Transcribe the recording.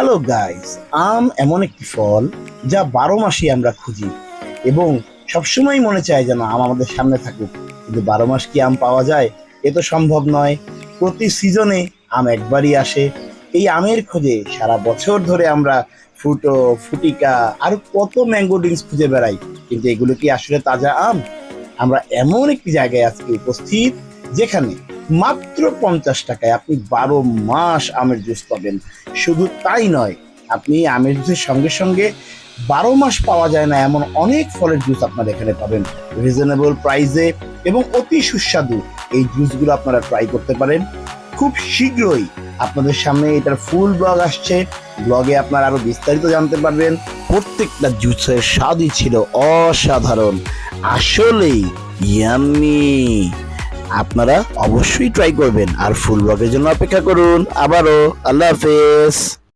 Hello guys, আম এমন একটি ফল যা 12 মাসই আমরা খুঁজি এবং সবসময় মনে চায় যেন আম আমাদের সামনে থাকুক, কিন্তু 12 মাস কি আম পাওয়া যায়? এ তো সম্ভব নয়। প্রতি সিজনে আম একবারই আসে। এই আমের খোঁজে সারা বছর ধরে আমরা ফুটো, ফুটিকা আর কত ম্যাঙ্গো ড্রিঙ্কস খুঁজে বেড়াই, কিন্তু এগুলো কি আসলে তাজা আম? আমরা এমন একটি জায়গায় আজকে উপস্থিত যেখানে মাত্র 50 টাকায় আপনি 12 মাস আমের জুস পাবেন। শুধু তাই নয়, আপনি আমের জুসের সঙ্গে সঙ্গে 12 মাস পাওয়া যায় না এমন অনেক ফলের জুস আপনারা এখানে পাবেন রিজনেবল প্রাইসে এবং অতি সুস্বাদু। এই জুসগুলো আপনারা ট্রাই করতে পারেন। খুব শীঘ্রই আপনাদের সামনে এটার ফুল ব্লগ আসছে। ব্লগে আপনারা আরো বিস্তারিত জানতে পারবেন। প্রত্যেকটা জুসের স্বাদই ছিল অসাধারণ, আসলেই ইয়াম্মি। আপনারা অবশ্যই ট্রাই করবেন আর ফুল ব্লগের জন্য অপেক্ষা করুন। আবারও আল্লাহ হাফেজ।